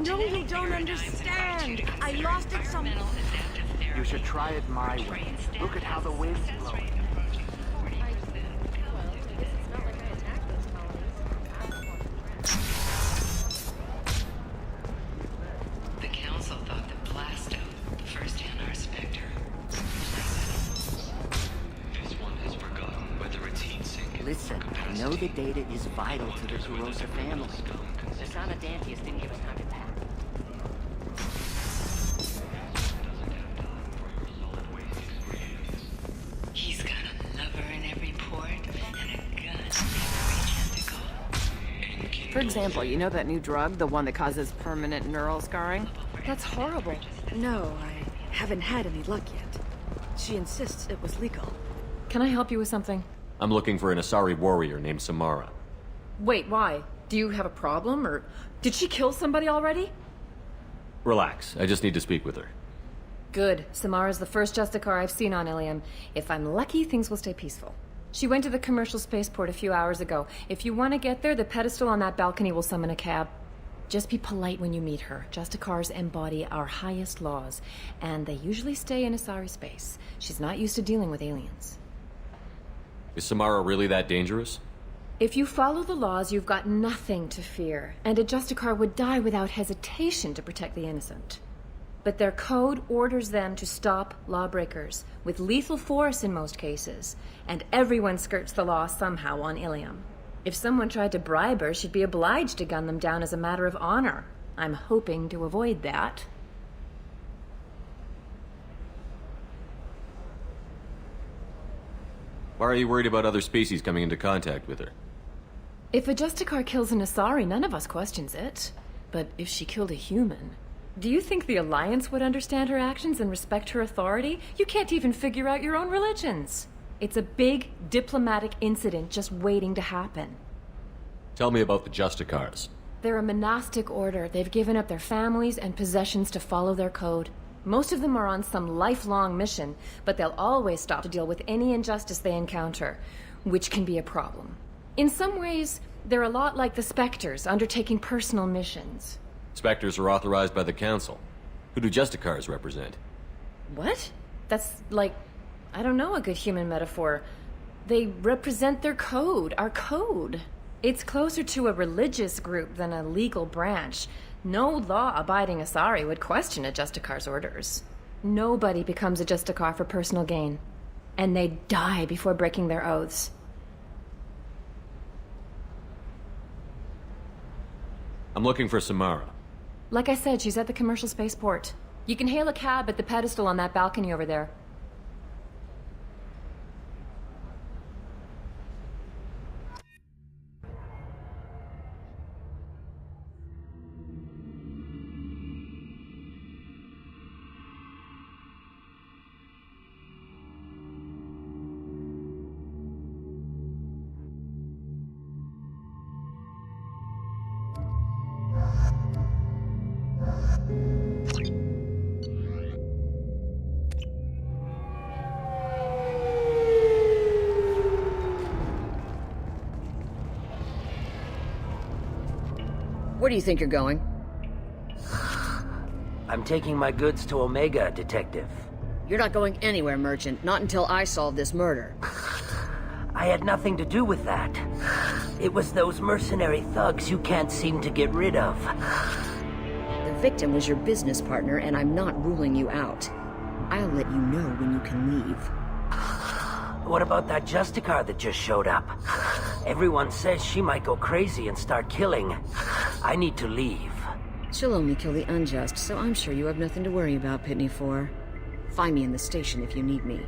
No, you don't understand. I lost it some... You should try it my way. Look at how the wind's blowing. The council thought that Blasto, the first NR Spectre, this one has forgotten whether it's heat sink. Listen, I know the data is vital to the Kurosa family. The Sana Dantius didn't give us time to pack. He's got a lover in every port and a gun in every tentacle. For example, you know that new drug, the one that causes permanent neural scarring? That's horrible. No, I haven't had any luck yet. She insists it was legal. Can I help you with something? I'm looking for an Asari warrior named Samara. Wait, why? Do you have a problem, or did she kill somebody already? Relax, I just need to speak with her. Good. Samara's the first Justicar I've seen on Ilium. If I'm lucky, things will stay peaceful. She went to the commercial spaceport a few hours ago. If you want to get there, the pedestal on that balcony will summon a cab. Just be polite when you meet her. Justicars embody our highest laws, and they usually stay in Asari space. She's not used to dealing with aliens. Is Samara really that dangerous? If you follow the laws, you've got nothing to fear, and a Justicar would die without hesitation to protect the innocent. But their code orders them to stop lawbreakers, with lethal force in most cases, and everyone skirts the law somehow on Ilium. If someone tried to bribe her, she'd be obliged to gun them down as a matter of honor. I'm hoping to avoid that. Why are you worried about other species coming into contact with her? If a Justicar kills an Asari, none of us questions it. But if she killed a human... Do you think the Alliance would understand her actions and respect her authority? You can't even figure out your own religions. It's a big diplomatic incident just waiting to happen. Tell me about the Justicars. They're a monastic order. They've given up their families and possessions to follow their code. Most of them are on some lifelong mission, but they'll always stop to deal with any injustice they encounter, which can be a problem. In some ways, they're a lot like the Spectres, undertaking personal missions. Spectres are authorized by the Council. Who do Justicars represent? What? That's like, I don't know, a good human metaphor. They represent their code, our code. It's closer to a religious group than a legal branch. No law-abiding Asari would question a Justicar's orders. Nobody becomes a Justicar for personal gain. And they die before breaking their oaths. I'm looking for Samara. Like I said, she's at the commercial spaceport. You can hail a cab at the pedestal on that balcony over there. Where do you think you're going? I'm taking my goods to Omega, Detective. You're not going anywhere, Merchant. Not until I solve this murder. I had nothing to do with that. It was those mercenary thugs you can't seem to get rid of. The victim was your business partner, and I'm not ruling you out. I'll let you know when you can leave. What about that Justicar that just showed up? Everyone says she might go crazy and start killing. I need to leave. She'll only kill the unjust, so I'm sure you have nothing to worry about, Pitney 4. Find me in the station if you need me.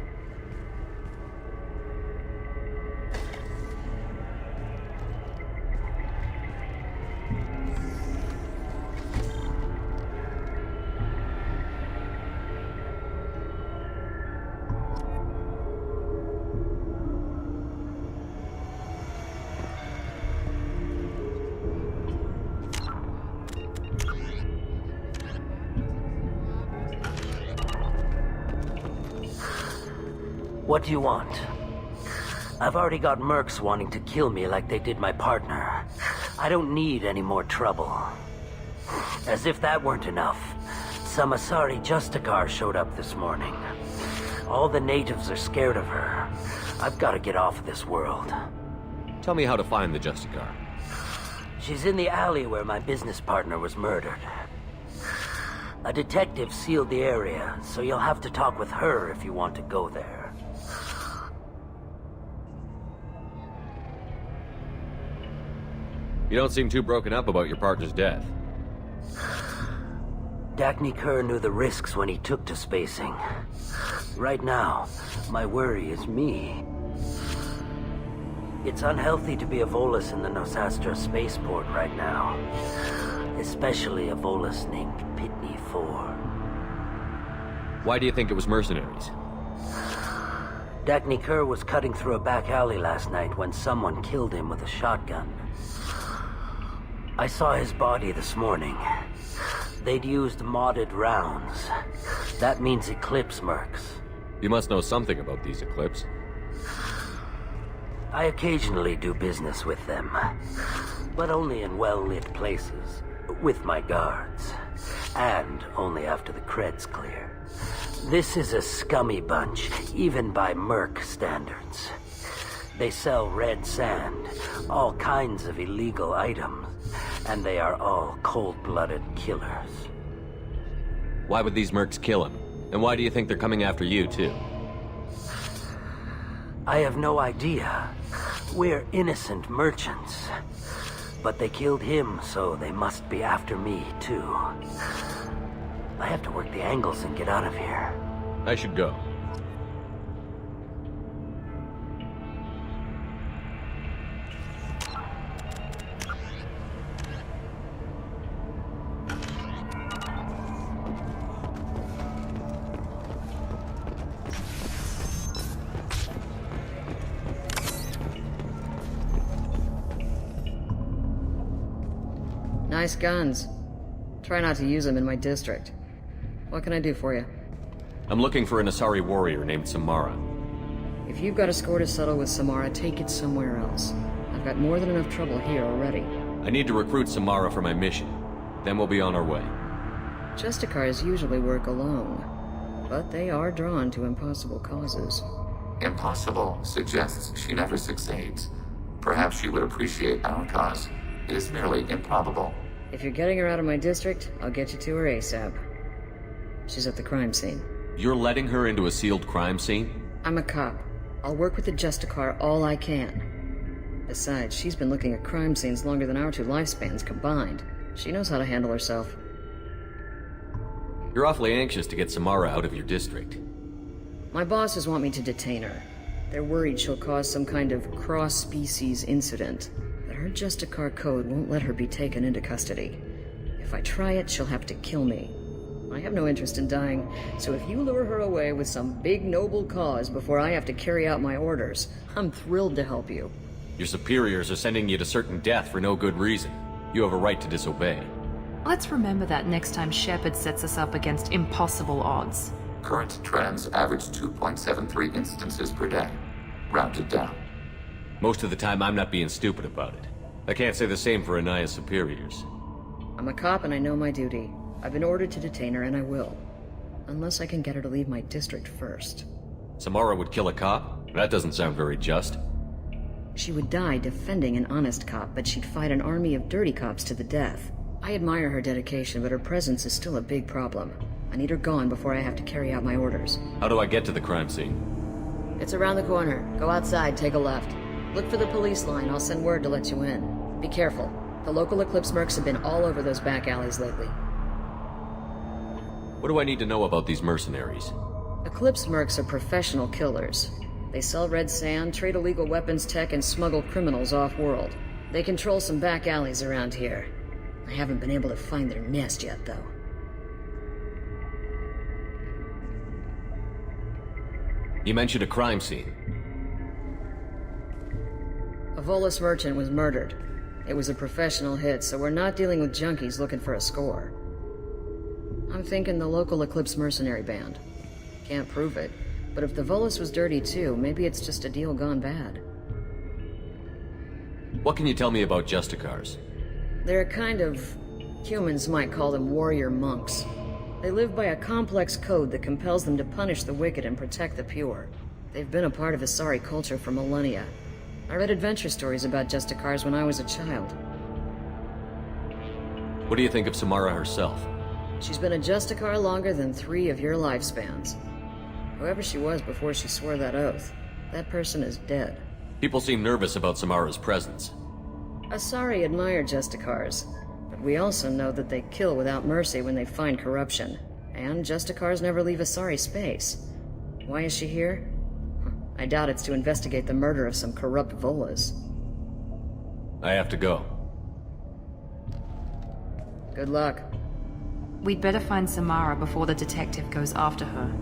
What do you want? I've already got mercs wanting to kill me like they did my partner. I don't need any more trouble. As if that weren't enough, some Asari Justicar showed up this morning. All the natives are scared of her. I've got to get off of this world. Tell me how to find the Justicar. She's in the alley where my business partner was murdered. A detective sealed the area, so you'll have to talk with her if you want to go there. You don't seem too broken up about your partner's death. Dagny Kerr knew the risks when he took to spacing. Right now, my worry is me. It's unhealthy to be a Volus in the Nosastra spaceport right now. Especially a Volus named Pitney 4. Why do you think it was mercenaries? Dagny Kerr was cutting through a back alley last night when someone killed him with a shotgun. I saw his body this morning. They'd used modded rounds. That means Eclipse mercs. You must know something about these Eclipse. I occasionally do business with them, but only in well-lit places, with my guards, and only after the creds clear. This is a scummy bunch, even by merc standards. They sell red sand, all kinds of illegal items, and they are all cold-blooded killers. Why would these mercs kill him? And why do you think they're coming after you, too? I have no idea. We're innocent merchants. But they killed him, so they must be after me, too. I have to work the angles and get out of here. I should go. Nice guns. Try not to use them in my district. What can I do for you? I'm looking for an Asari warrior named Samara. If you've got a score to settle with Samara, take it somewhere else. I've got more than enough trouble here already. I need to recruit Samara for my mission. Then we'll be on our way. Justicars usually work alone, but they are drawn to impossible causes. Impossible suggests she never succeeds. Perhaps she would appreciate our cause. It is merely improbable. If you're getting her out of my district, I'll get you to her ASAP. She's at the crime scene. You're letting her into a sealed crime scene? I'm a cop. I'll work with the Justicar all I can. Besides, she's been looking at crime scenes longer than our two lifespans combined. She knows how to handle herself. You're awfully anxious to get Samara out of your district. My bosses want me to detain her. They're worried she'll cause some kind of cross-species incident. But her Justicar code won't let her be taken into custody. If I try it, she'll have to kill me. I have no interest in dying, so if you lure her away with some big noble cause before I have to carry out my orders, I'm thrilled to help you. Your superiors are sending you to certain death for no good reason. You have a right to disobey. Let's remember that next time Shepard sets us up against impossible odds. Current trends average 2.73 instances per day. Rounded down. Most of the time, I'm not being stupid about it. I can't say the same for Anaya's superiors. I'm a cop and I know my duty. I've been ordered to detain her and I will. Unless I can get her to leave my district first. Samara would kill a cop? That doesn't sound very just. She would die defending an honest cop, but she'd fight an army of dirty cops to the death. I admire her dedication, but her presence is still a big problem. I need her gone before I have to carry out my orders. How do I get to the crime scene? It's around the corner. Go outside, take a left. Look for the police line, I'll send word to let you in. Be careful. The local Eclipse mercs have been all over those back alleys lately. What do I need to know about these mercenaries? Eclipse mercs are professional killers. They sell red sand, trade illegal weapons tech, and smuggle criminals off-world. They control some back alleys around here. I haven't been able to find their nest yet, though. You mentioned a crime scene. A Volus merchant was murdered. It was a professional hit, so we're not dealing with junkies looking for a score. I'm thinking the local Eclipse mercenary band. Can't prove it, But if the Volus was dirty too, maybe it's just a deal gone bad. What can you tell me about Justicars? They're a kind of... humans might call them warrior monks. They live by a complex code that compels them to punish the wicked and protect the pure. They've been a part of Asari culture for millennia. I read adventure stories about Justicars when I was a child. What do you think of Samara herself? She's been a Justicar longer than 3 of your lifespans. Whoever she was before she swore that oath, that person is dead. People seem nervous about Samara's presence. Asari admire Justicars, but we also know that they kill without mercy when they find corruption. And Justicars never leave Asari space. Why is she here? I doubt it's to investigate the murder of some corrupt Volas. I have to go. Good luck. We'd better find Samara before the detective goes after her.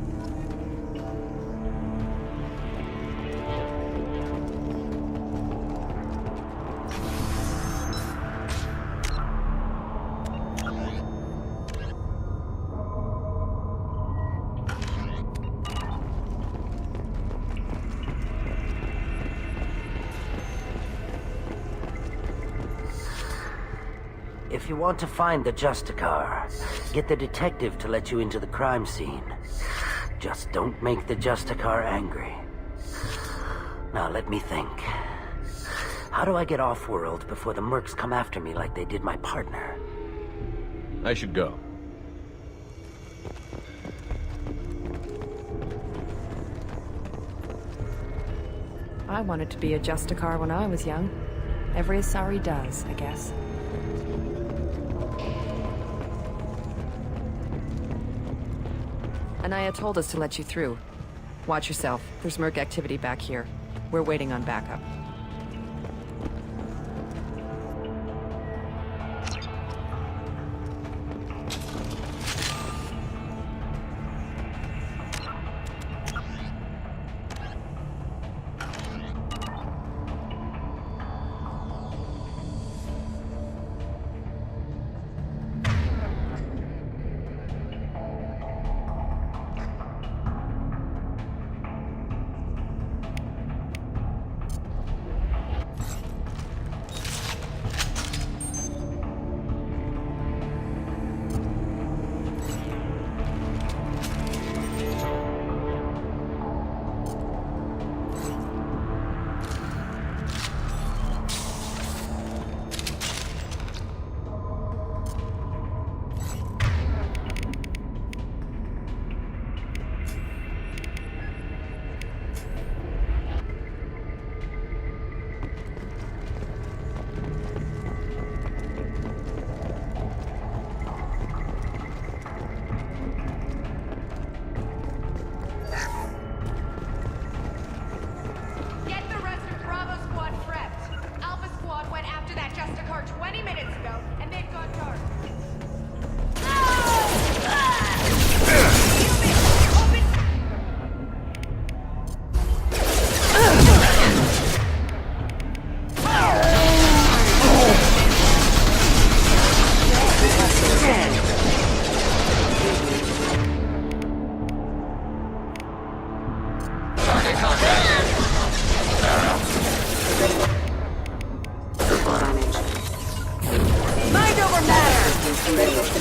If you want to find the Justicar, get the detective to let you into the crime scene. Just don't make the Justicar angry. Now let me think. How do I get off-world before the mercs come after me like they did my partner? I should go. I wanted to be a Justicar when I was young. Every Asari does, I guess. Anaya told us to let you through. Watch yourself. There's merc activity back here. We're waiting on backup.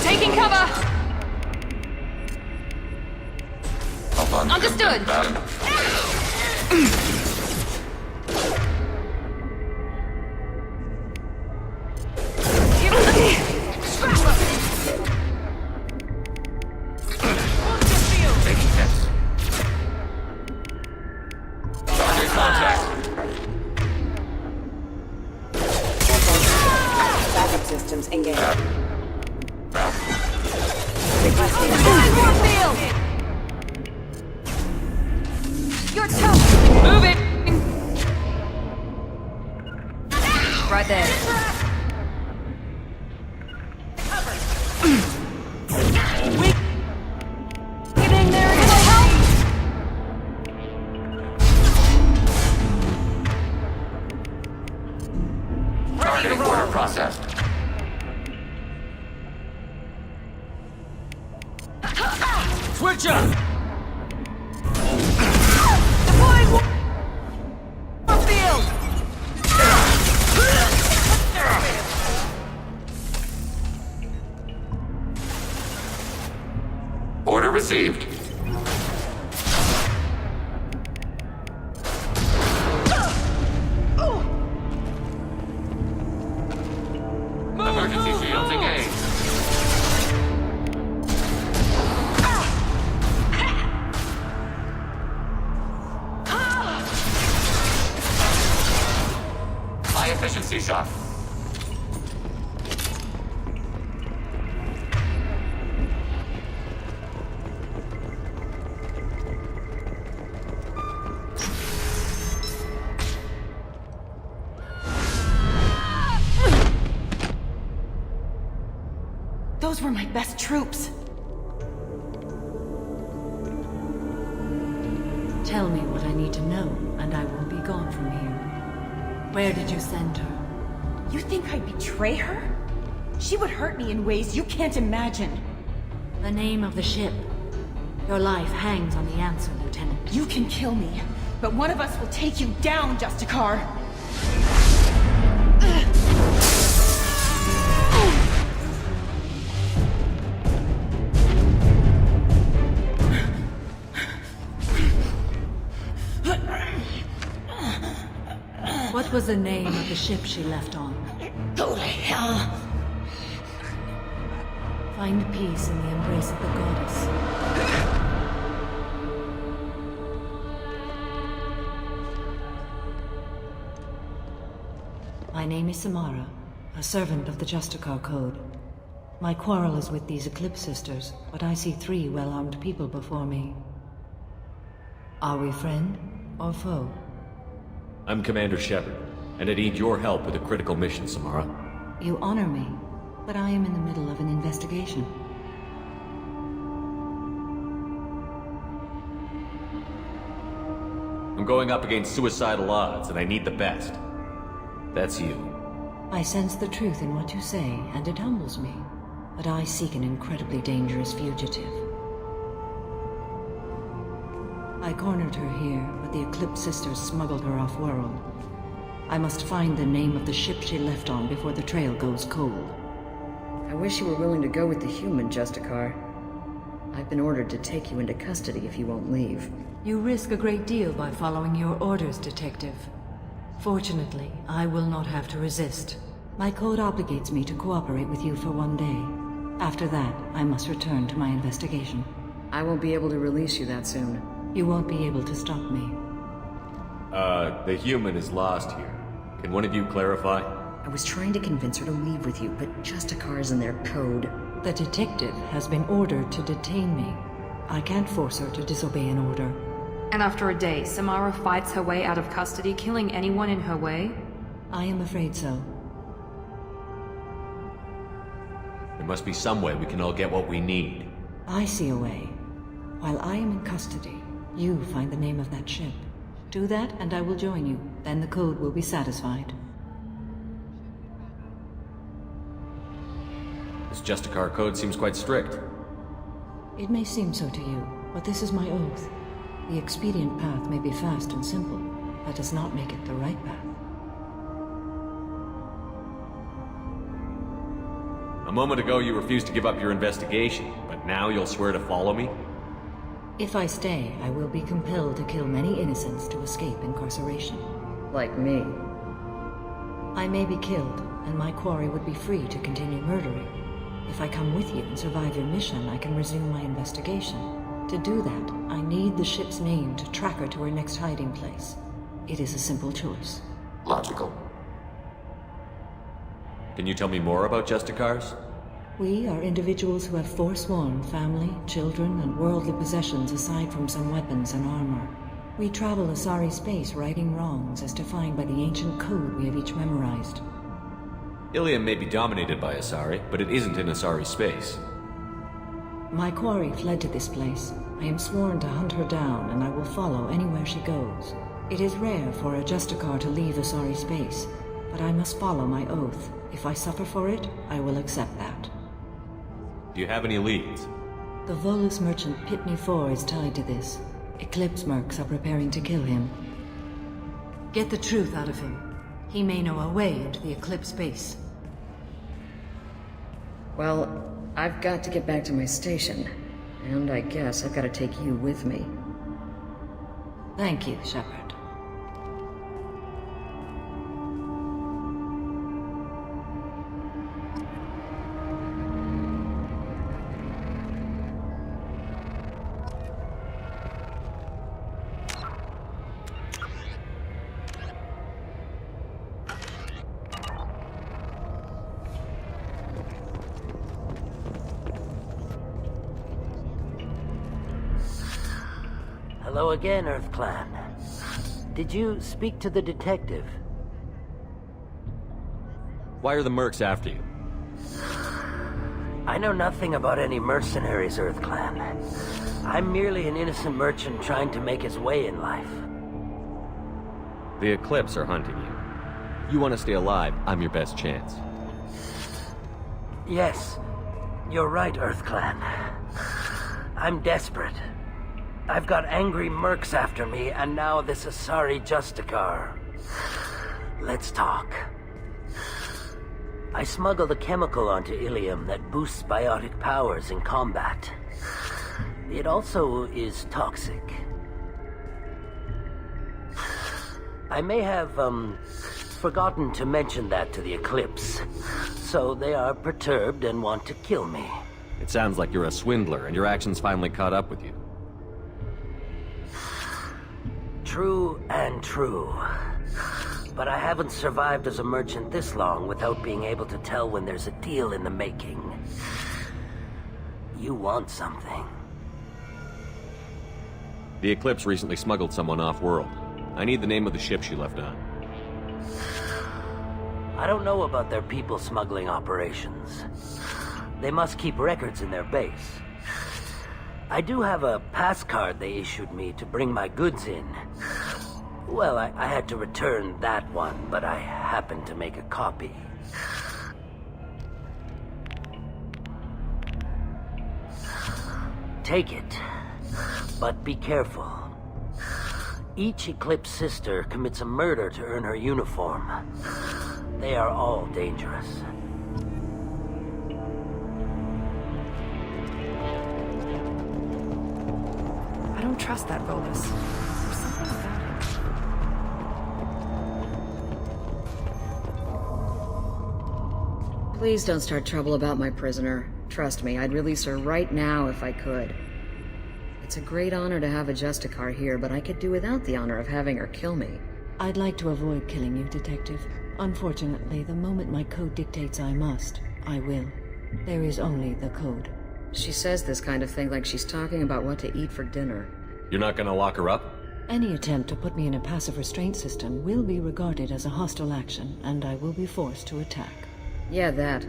Taking cover! Understood! Systems engaged. You're tough! Move it! Right there. Getting there, can I help? Target order processed. Switch up! received. Emergency shields engaged. High efficiency shot. Those were my best troops. Tell me what I need to know, and I will be gone from here. Where did you send her? You think I'd betray her? She would hurt me in ways you can't imagine. The name of the ship. Your life hangs on the answer, Lieutenant. You can kill me, but one of us will take you down, Justicar. What was the name of the ship she left on? Go to hell. Find peace in the embrace of the goddess. My name is Samara, a servant of the Justicar Code. My quarrel is with these Eclipse Sisters, but I see 3 well-armed people before me. Are we friend or foe? I'm Commander Shepard, and I need your help with a critical mission, Samara. You honor me, but I am in the middle of an investigation. I'm going up against suicidal odds, and I need the best. That's you. I sense the truth in what you say, and it humbles me. But I seek an incredibly dangerous fugitive. I cornered her here, but the Eclipse Sisters smuggled her off-world. I must find the name of the ship she left on before the trail goes cold. I wish you were willing to go with the human, Justicar. I've been ordered to take you into custody if you won't leave. You risk a great deal by following your orders, Detective. Fortunately, I will not have to resist. My code obligates me to cooperate with you for 1 day. After that, I must return to my investigation. I won't be able to release you that soon. You won't be able to stop me. The human is lost here. Can one of you clarify? I was trying to convince her to leave with you, but Justicar's in their code. The detective has been ordered to detain me. I can't force her to disobey an order. And after a day, Samara fights her way out of custody, killing anyone in her way? I am afraid so. There must be some way we can all get what we need. I see a way. While I am in custody, you find the name of that ship. Do that, and I will join you. Then the code will be satisfied. This Justicar code seems quite strict. It may seem so to you, but this is my oath. The expedient path may be fast and simple. That does not make it the right path. A moment ago you refused to give up your investigation, but now you'll swear to follow me? If I stay, I will be compelled to kill many innocents to escape incarceration. Like me. I may be killed, and my quarry would be free to continue murdering. If I come with you and survive your mission, I can resume my investigation. To do that, I need the ship's name to track her to her next hiding place. It is a simple choice. Logical. Can you tell me more about Justicars? We are individuals who have forsworn family, children, and worldly possessions aside from some weapons and armor. We travel Asari space righting wrongs as defined by the ancient code we have each memorized. Ilium may be dominated by Asari, but it isn't in Asari space. My quarry fled to this place. I am sworn to hunt her down, and I will follow anywhere she goes. It is rare for a Justicar to leave Asari space, but I must follow my oath. If I suffer for it, I will accept that. Do you have any leads? The Volus merchant Pitney 4 is tied to this. Eclipse mercs are preparing to kill him. Get the truth out of him. He may know a way into the Eclipse base. Well, I've got to get back to my station. And I guess I've got to take you with me. Thank you, Shepard. Hello again, Earth Clan. Did you speak to the detective? Why are the mercs after you? I know nothing about any mercenaries, Earth Clan. I'm merely an innocent merchant trying to make his way in life. The Eclipse are hunting you. You want to stay alive, I'm your best chance. Yes, you're right, Earth Clan. I'm desperate. I've got angry mercs after me, and now this Asari Justicar. Let's talk. I smuggled a chemical onto Ilium that boosts biotic powers in combat. It also is toxic. I may have, forgotten to mention that to the Eclipse, so they are perturbed and want to kill me. It sounds like you're a swindler, and your actions finally caught up with you. True and true. But I haven't survived as a merchant this long without being able to tell when there's a deal in the making. You want something. The Eclipse recently smuggled someone off-world. I need the name of the ship she left on. I don't know about their people smuggling operations. They must keep records in their base. I do have a pass card they issued me to bring my goods in. Well, I had to return that one, but I happened to make a copy. Take it, but be careful. Each Eclipse sister commits a murder to earn her uniform. They are all dangerous. I don't trust that Volus. There's something about him. Please don't start trouble about my prisoner. Trust me, I'd release her right now if I could. It's a great honor to have a Justicar here, but I could do without the honor of having her kill me. I'd like to avoid killing you, Detective. Unfortunately, the moment my code dictates I must, I will. There is only the code. She says this kind of thing like she's talking about what to eat for dinner. You're not gonna lock her up? Any attempt to put me in a passive restraint system will be regarded as a hostile action, and I will be forced to attack. Yeah, that.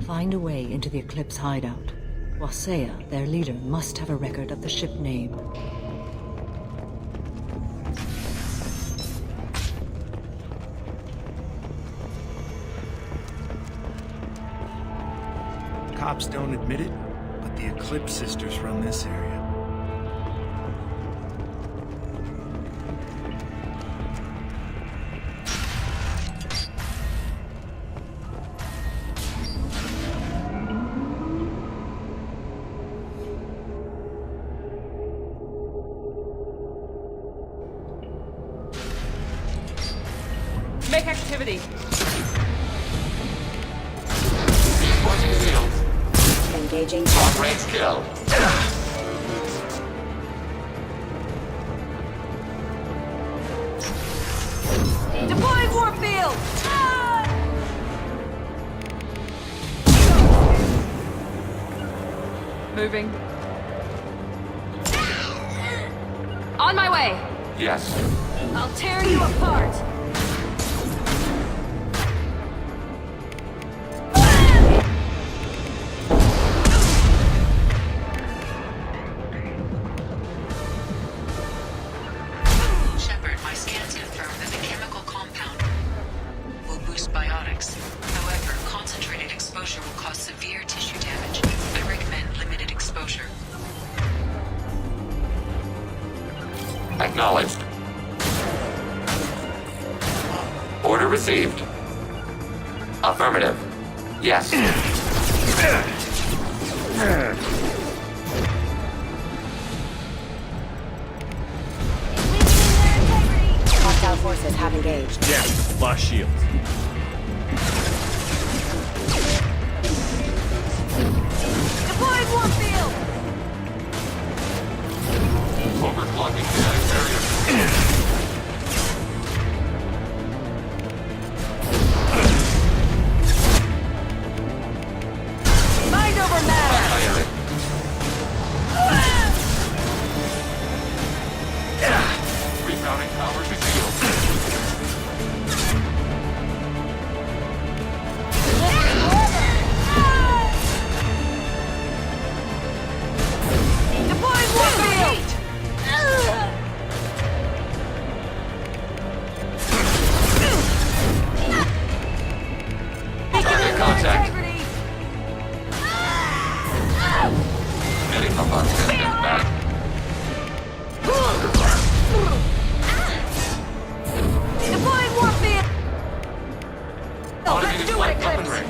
Find a way into the Eclipse hideout. Wasea, their leader, must have a record of the ship name. Cops don't admit it, but the Eclipse sisters run this area. Make activity. Forcing shields. Engaging. Long-range kill. Deploying warp field! Moving. On my way! Yes. I'll tear you apart! Shepard, my scans confirm that the chemical compound will boost biotics. However, concentrated exposure will cause severe tissue damage. I recommend limited exposure. Acknowledged. Order received. Affirmative. Yes. Hostile forces have engaged. Yeah, lost shields. Deploying Warfield! Overclocking the area. Mind over matter! Rerouting power to shield. Deploying Warfield! Target contact. Getting up on 10 and back. Deploying Warfield! Automated flight weaponry.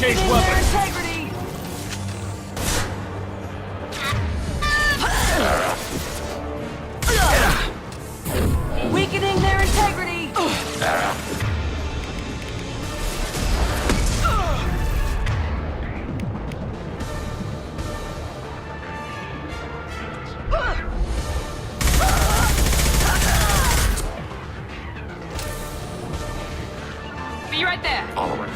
Change weapons. Integrity! Weakening their integrity! Sarah. Be right there. Following.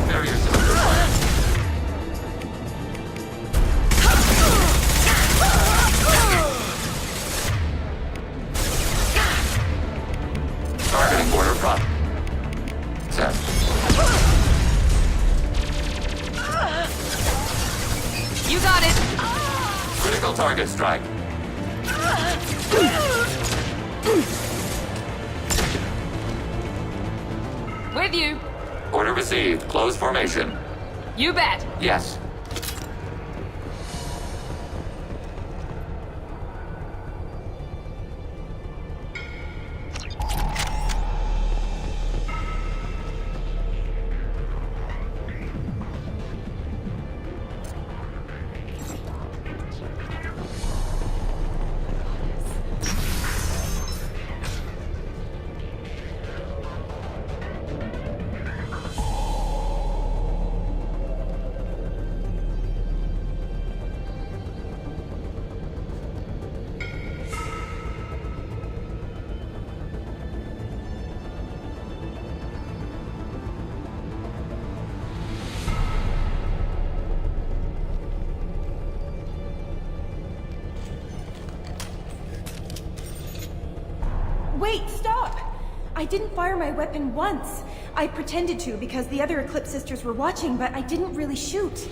Barriers under fire. Targeting border front. Set. You got it. Critical target strike. With you. Order received. Close formation. You bet. Yes. Wait, stop! I didn't fire my weapon once. I pretended to because the other Eclipse sisters were watching, but I didn't really shoot.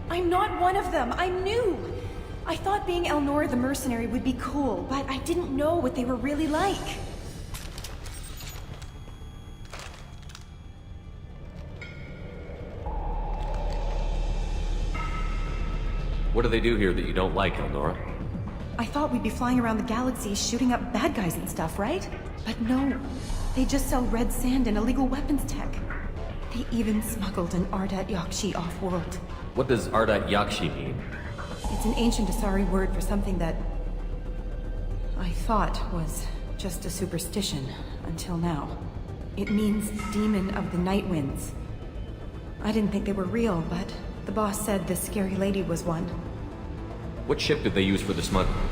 I'm not one of them. I'm new. I thought being Elnora the mercenary would be cool, but I didn't know what they were really like. What do they do here that you don't like, Elnora? I thought we'd be flying around the galaxy shooting up bad guys and stuff, right? But no. They just sell red sand and illegal weapons tech. They even smuggled an Ardat Yakshi off-world. What does Ardat Yakshi mean? It's an ancient Asari word for something that I thought was just a superstition until now. It means demon of the night winds. I didn't think they were real, but the boss said this scary lady was one. What ship did they use for the smuggling?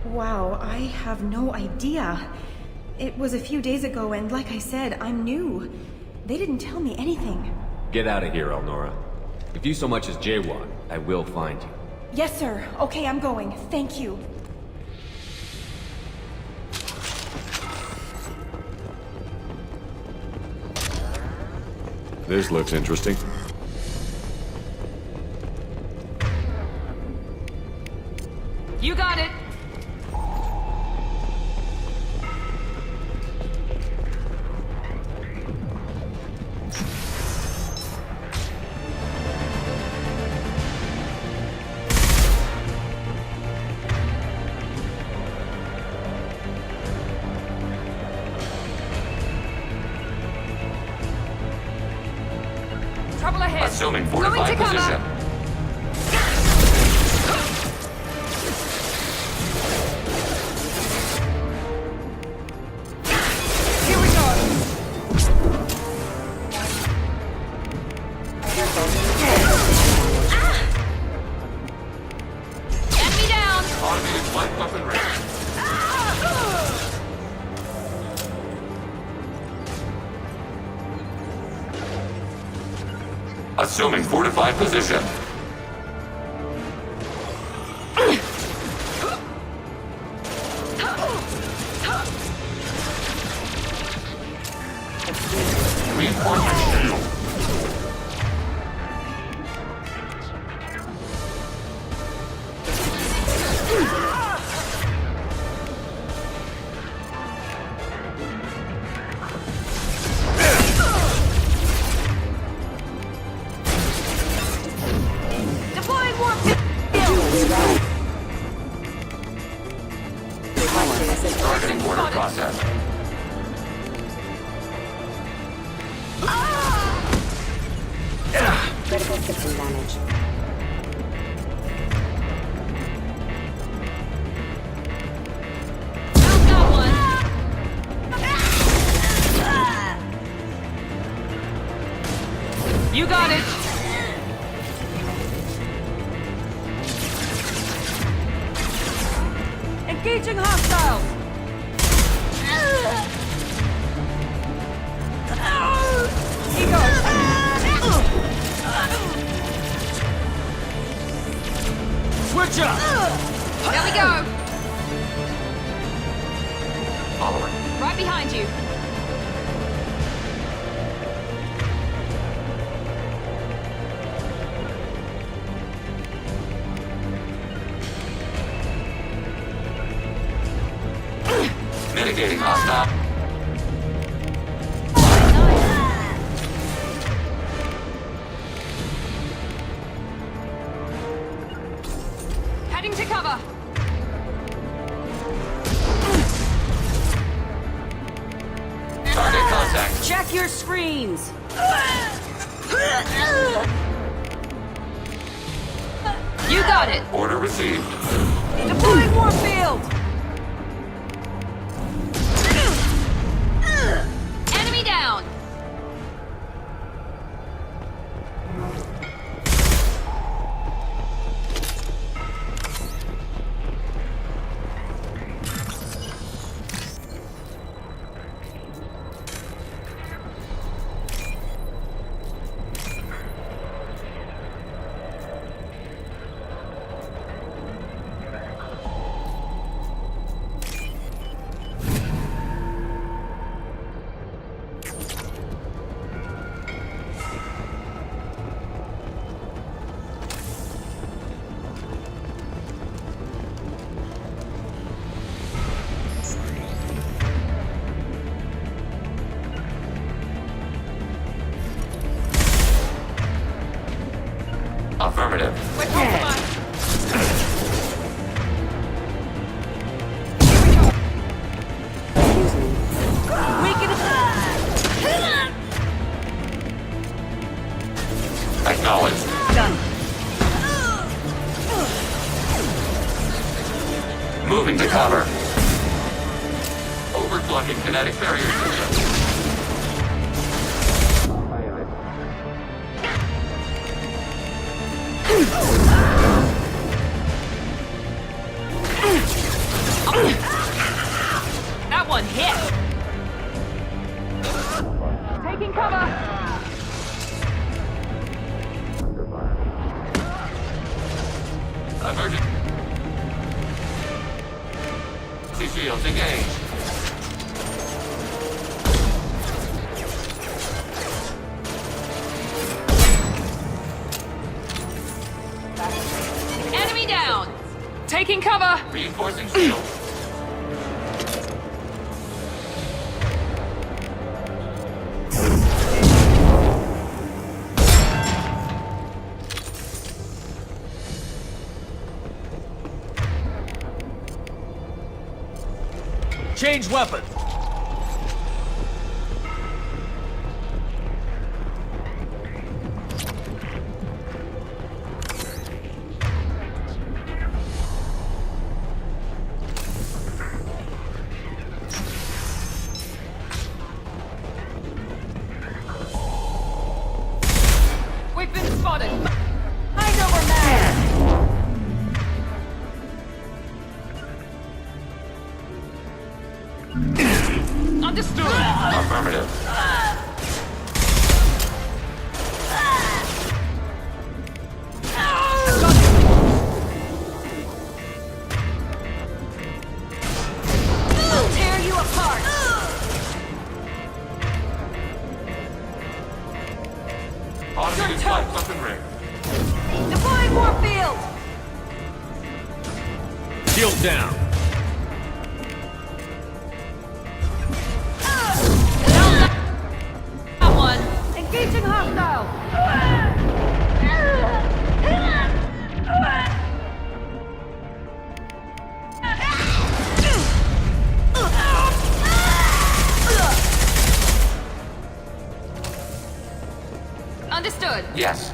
Wow, I have no idea. It was a few days ago, and like I said, I'm new. They didn't tell me anything. Get out of here, Elnora. If you so much as jaywalk, I will find you. Yes, sir. Okay, I'm going. Thank you. This looks interesting. Trouble ahead. Assuming Going fortified to cover. position. Here we go. Enemy down. Automated light weapon ready. Assuming fortified position. Reinforcement shield. Deploying warp field. Targeting order process. Critical system damage. Found that one. You got it. Engaging hostiles. He goes. Switch up! There we go. Following. Right behind you. Mitigating hostile. Heading to cover. Target contact. Check your screens. You got it. Order received. Deploying warp field. Enemy down. Affirmative. We're compromised. Excuse me. Acknowledged. Done. Moving to cover. Overclocking kinetic barrier system. That one hit. Taking cover. Emergency shields engaged. Enemy down. Taking cover. Reinforcing shield. Change weapon! We've been spotted. I know we're mad! Understood. Affirmative. I'll tear you apart! Automated flight weapon ring. Deploying Warfield! Shield down. That one. Engaging hostile! Understood. Yes.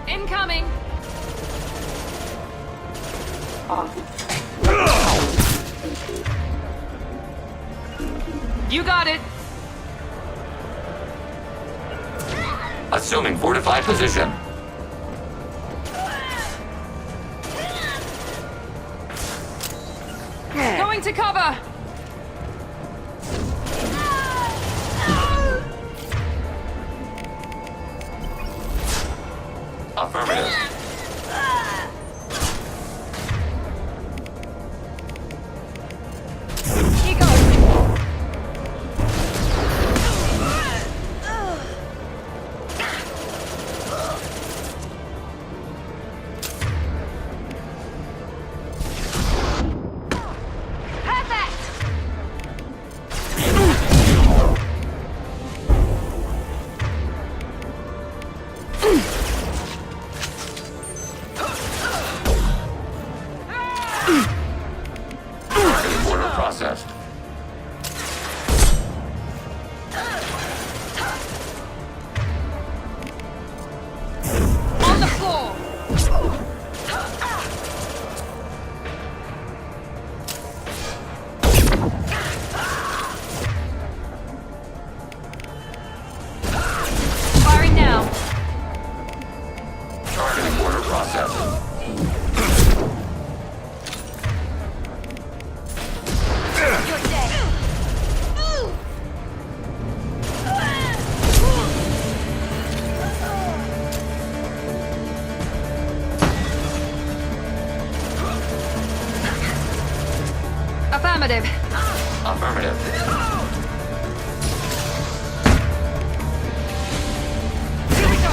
Incoming. You got it. Assuming fortified position. Going to cover. Affirmative. Targeting order processed. On the floor. Firing now. Targeting order processed. Affirmative. Affirmative.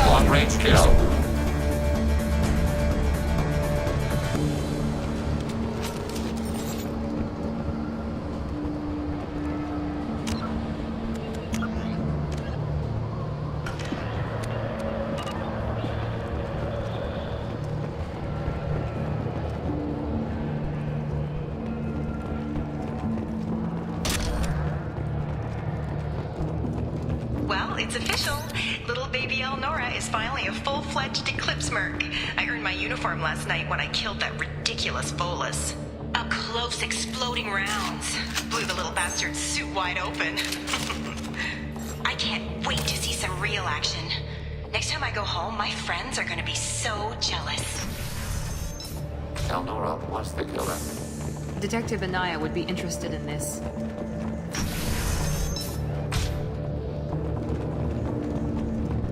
Long range kill. Well, it's official. Little baby Elnora is finally a full-fledged Eclipse merc. I earned my uniform last night when I killed that ridiculous Volus. Up close, exploding rounds. Blew the little bastard's suit wide open. I can't wait to see some real action. Next time I go home, my friends are gonna be so jealous. Elnora was the killer. Detective Anaya would be interested in this.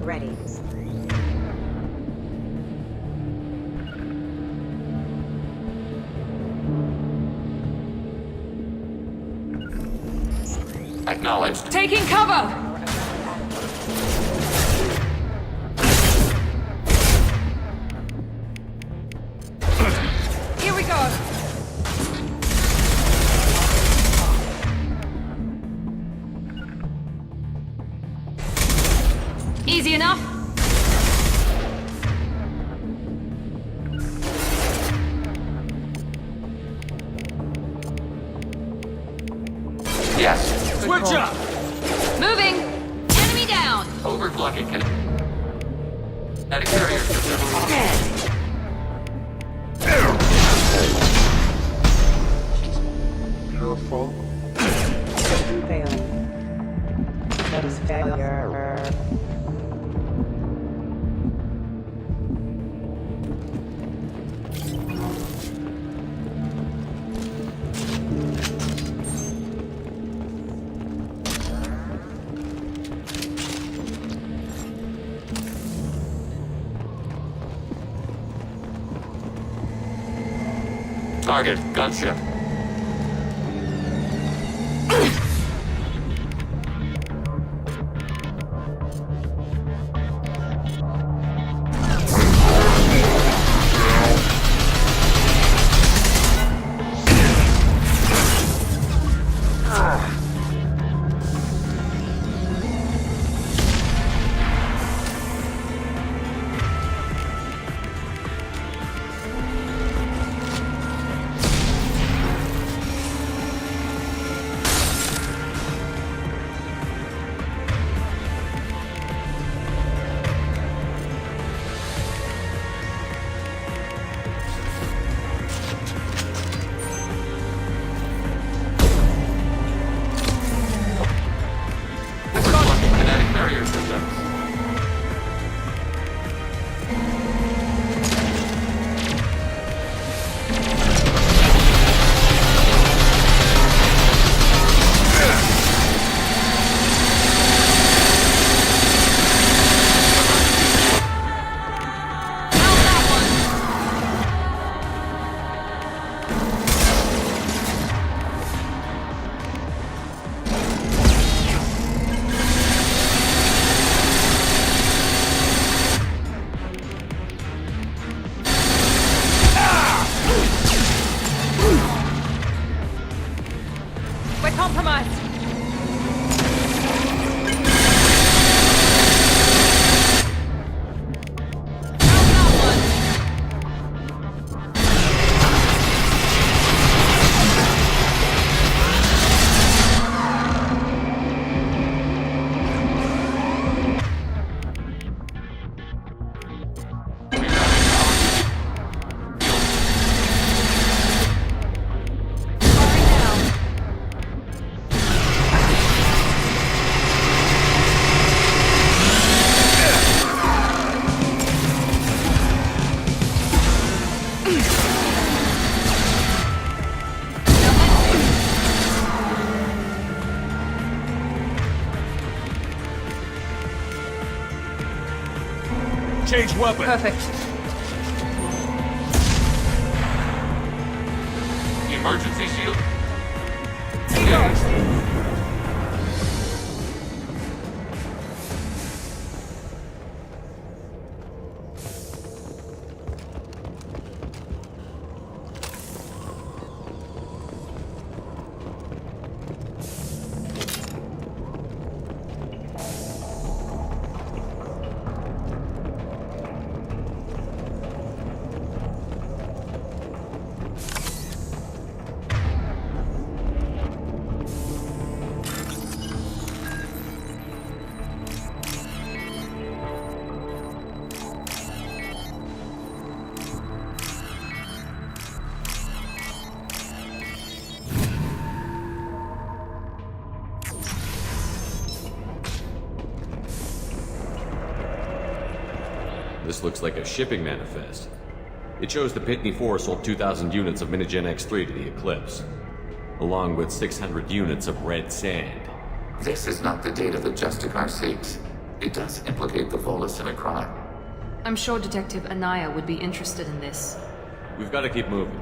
Ready. Acknowledged. Taking cover. Here we go. Easy enough. Yes. Switch up! Moving! Enemy down! Overclocking kinetic carrier system. Careful. Failing. That is failure. Target, gunship. Change weapon. Perfect. Emergency shield. This looks like a shipping manifest. It shows the Pitney 4 sold 2,000 units of Minigen X3 to the Eclipse, along with 600 units of red sand. This is not the data that Justicar seeks. It does implicate the Volus in a crime. I'm sure Detective Anaya would be interested in this. We've got to keep moving.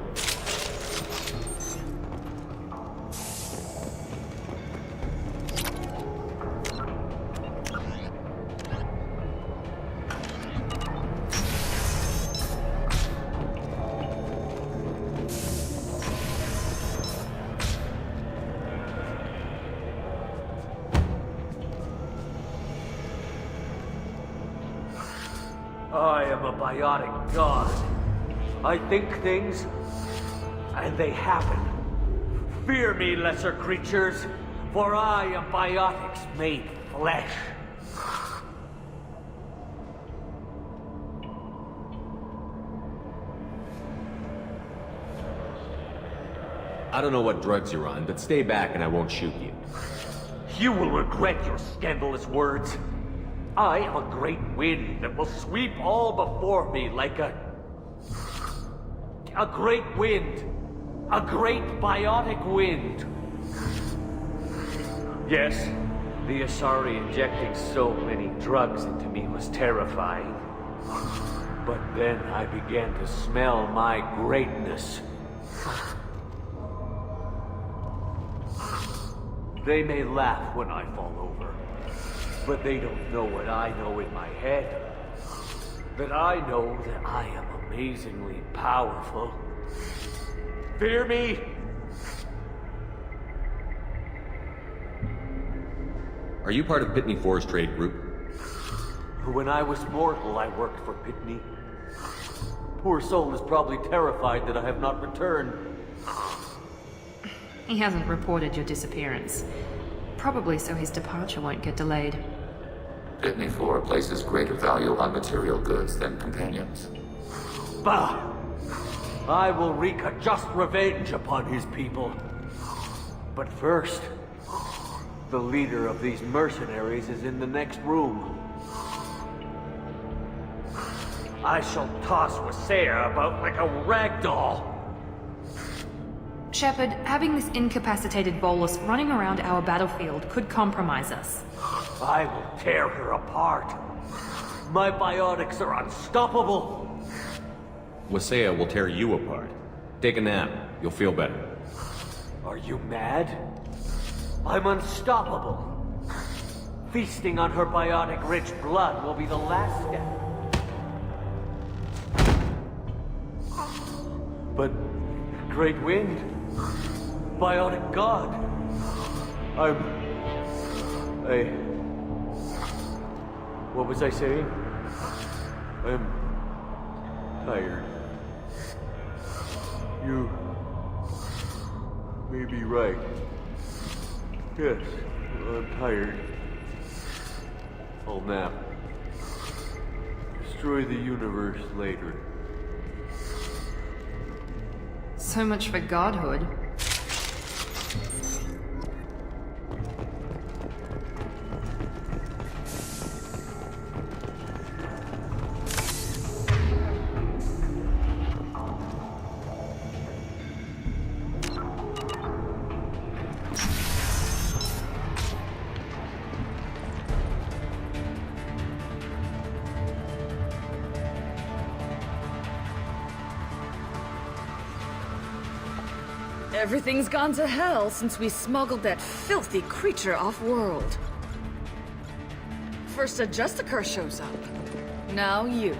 I am a biotic god. I think things, and they happen. Fear me, lesser creatures. For I am biotics made flesh. I don't know what drugs you're on, but stay back and I won't shoot you. You will regret your scandalous words. I am a great wind that will sweep all before me like a great wind. A great biotic wind. Yes, the Asari injecting so many drugs into me was terrifying. But then I began to smell my greatness. They may laugh when I fall over, but they don't know what I know in my head. That I know that I am amazingly powerful. Fear me! Are you part of Pitney 4's trade group? When I was mortal, I worked for Pitney. Poor soul is probably terrified that I have not returned. He hasn't reported your disappearance. Probably so his departure won't get delayed. Pitney 4 places greater value on material goods than companions. Bah! I will wreak a just revenge upon his people. But first, the leader of these mercenaries is in the next room. I shall toss Wasea about like a rag doll. Shepard, having this incapacitated Volus running around our battlefield could compromise us. I will tear her apart. My biotics are unstoppable. Wasea will tear you apart. Take a nap. You'll feel better. Are you mad? I'm unstoppable. Feasting on her biotic-rich blood will be the last step. But, Great Wind, Biotic God, what was I saying? I'm tired. You may be right. Yes, I'm tired. I'll nap. Destroy the universe later. So much for godhood. Everything's gone to hell since we smuggled that filthy creature off-world. First a Justicar shows up. Now you.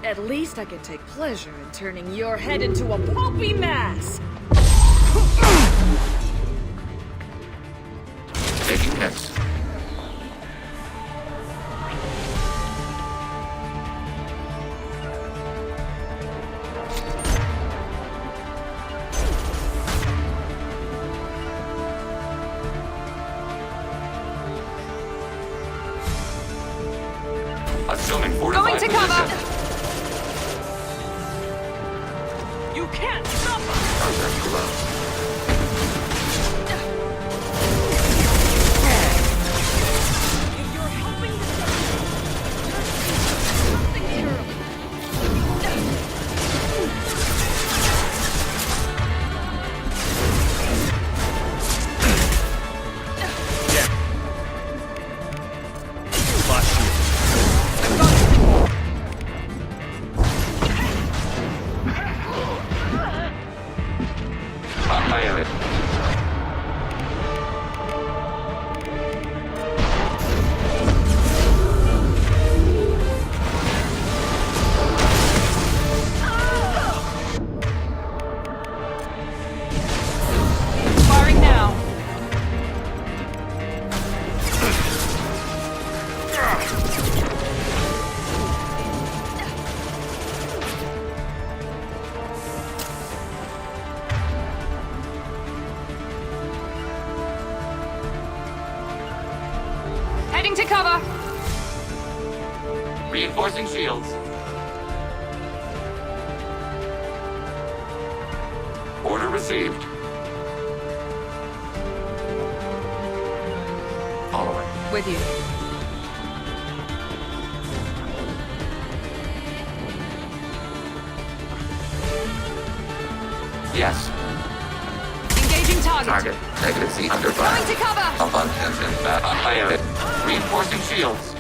At least I can take pleasure in turning your head into a pulpy mass! Taking hits. Assuming 45 Going to cover! position. You can't stop us! Progress below. If you're helping the something terrible. Pilot Heading to cover. Reinforcing shields. Order received. Following. With you. Yes. Engaging target. Target. Negative C under fire. Going to cover. Above engine that unfired. Reinforcing shields.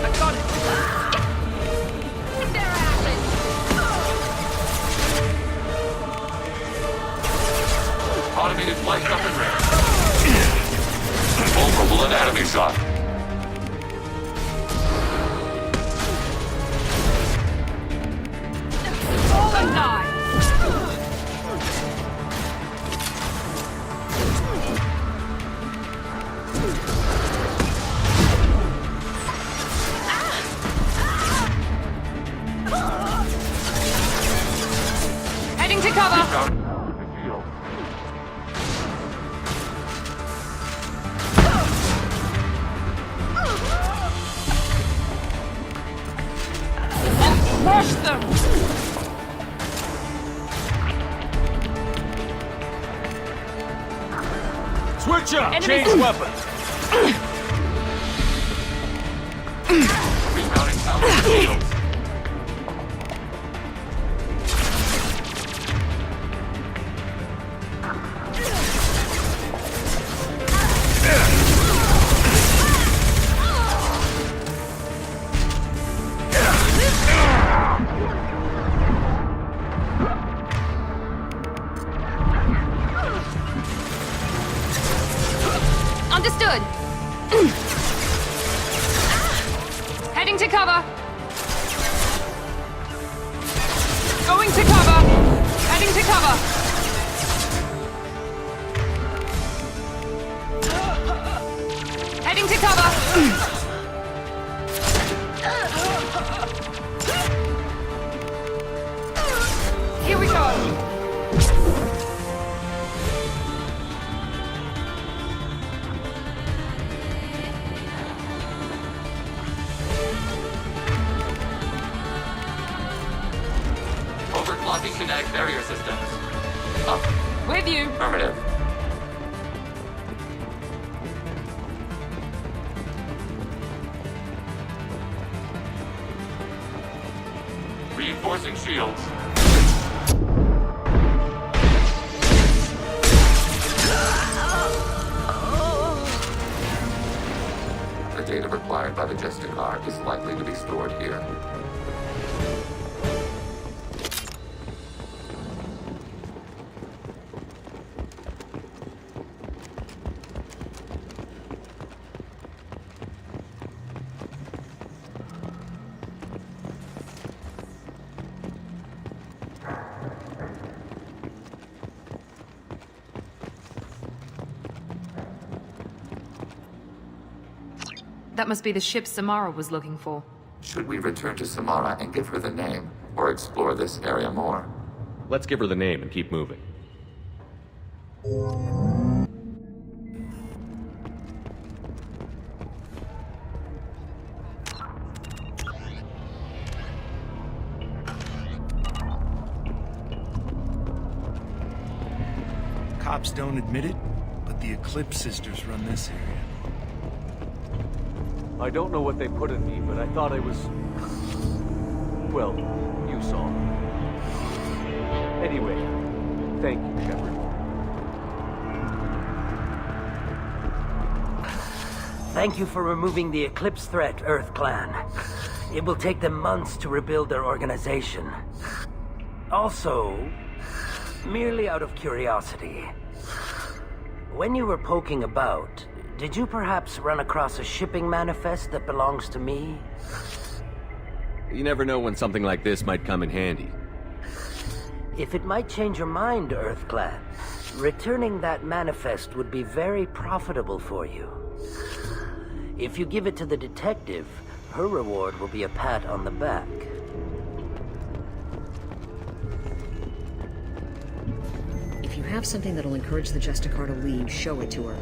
I got it. They're acid. Automated flight up and ready. Vulnerable anatomy shot. Fall and die. Heading to cover. Smash them! Switch up! Enemy- Change weapons! Remounting power shields. Understood. Heading to cover. Going to cover. Heading to cover. Heading to cover. Here we go. Overclocking kinetic barrier systems. Up. With you. Affirmative. Reinforcing shields. The data required by the Justicar is likely to be stored here. That must be the ship Samara was looking for. Should we return to Samara and give her the name, or explore this area more? Let's give her the name and keep moving. Cops don't admit it, but the Eclipse sisters run this area. I don't know what they put in me, but I thought I was... well, you saw. Anyway, thank you, Shepard. Thank you for removing the Eclipse threat, Earth Clan. It will take them months to rebuild their organization. Also, merely out of curiosity, when you were poking about, did you perhaps run across a shipping manifest that belongs to me? You never know when something like this might come in handy. If it might change your mind, Earth Clan, returning that manifest would be very profitable for you. If you give it to the detective, her reward will be a pat on the back. If you have something that'll encourage the Justicar to leave, show it to her.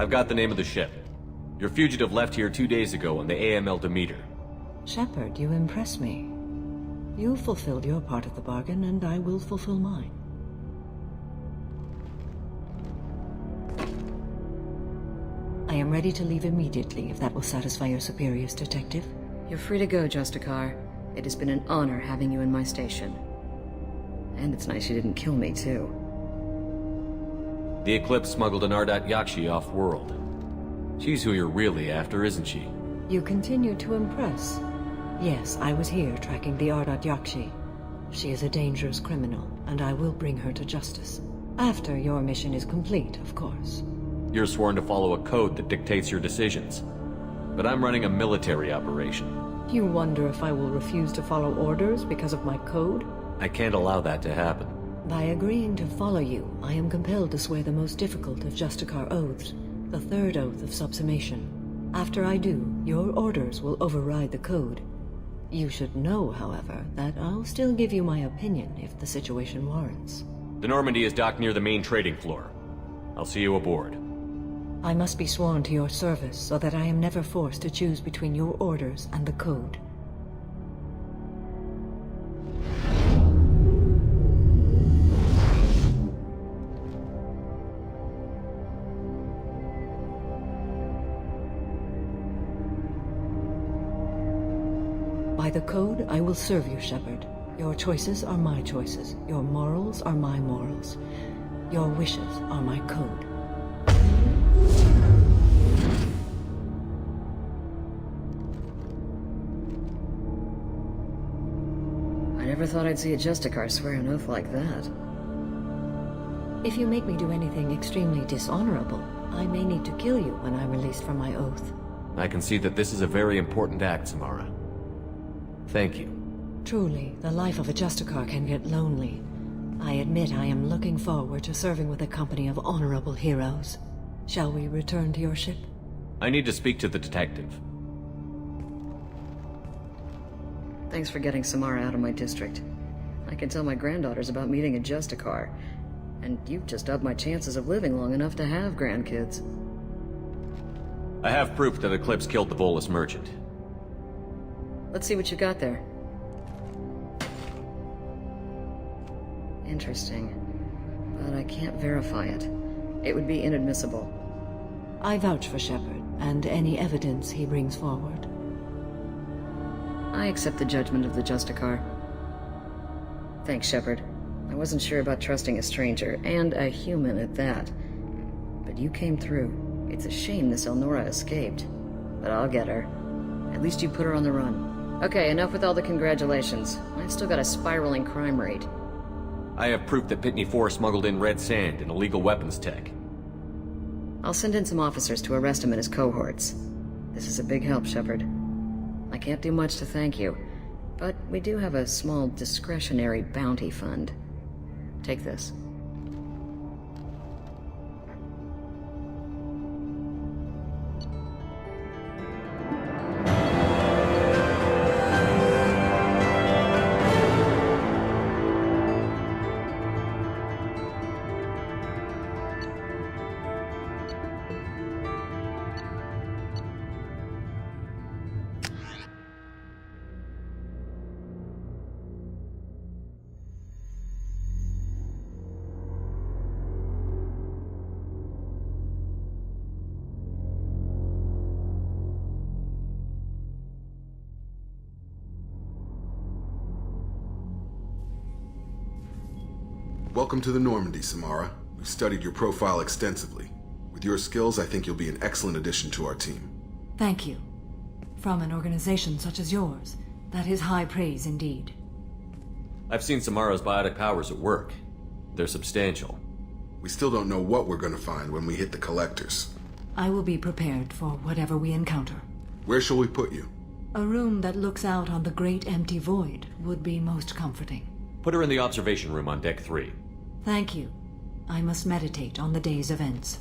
I've got the name of the ship. Your fugitive left here 2 days ago on the AML Demeter. Shepard, you impress me. You fulfilled your part of the bargain, and I will fulfill mine. I am ready to leave immediately, if that will satisfy your superiors, Detective. You're free to go, Justicar. It has been an honor having you in my station. And it's nice you didn't kill me, too. The Eclipse smuggled an Ardat Yakshi off-world. She's who you're really after, isn't she? You continue to impress. Yes, I was here tracking the Ardat Yakshi. She is a dangerous criminal, and I will bring her to justice. After your mission is complete, of course. You're sworn to follow a code that dictates your decisions. But I'm running a military operation. You wonder if I will refuse to follow orders because of my code? I can't allow that to happen. By agreeing to follow you, I am compelled to swear the most difficult of Justicar oaths, the third oath of subsumation. After I do, your orders will override the code. You should know, however, that I'll still give you my opinion if the situation warrants. The Normandy is docked near the main trading floor. I'll see you aboard. I must be sworn to your service so that I am never forced to choose between your orders and the code. By the code, I will serve you, Shepard. Your choices are my choices. Your morals are my morals. Your wishes are my code. I never thought I'd see a Justicar swear an oath like that. If you make me do anything extremely dishonorable, I may need to kill you when I'm released from my oath. I can see that this is a very important act, Samara. Thank you. Truly, the life of a Justicar can get lonely. I admit I am looking forward to serving with a company of honorable heroes. Shall we return to your ship? I need to speak to the detective. Thanks for getting Samara out of my district. I can tell my granddaughters about meeting a Justicar. And you've just upped my chances of living long enough to have grandkids. I have proof that Eclipse killed the Volus merchant. Let's see what you got there. Interesting. But I can't verify it. It would be inadmissible. I vouch for Shepard, and any evidence he brings forward. I accept the judgment of the Justicar. Thanks, Shepard. I wasn't sure about trusting a stranger, and a human at that. But you came through. It's a shame this Elnora escaped. But I'll get her. At least you put her on the run. Okay, enough with all the congratulations. I've still got a spiraling crime rate. I have proof that Pitney 4 smuggled in red sand and illegal weapons tech. I'll send in some officers to arrest him and his cohorts. This is a big help, Shepard. I can't do much to thank you, but we do have a small discretionary bounty fund. Take this. Welcome to the Normandy, Samara. We've studied your profile extensively. With your skills, I think you'll be an excellent addition to our team. Thank you. From an organization such as yours, that is high praise indeed. I've seen Samara's biotic powers at work. They're substantial. We still don't know what we're going to find when we hit the collectors. I will be prepared for whatever we encounter. Where shall we put you? A room that looks out on the great empty void would be most comforting. Put her in the observation room on Deck 3. Thank you. I must meditate on the day's events.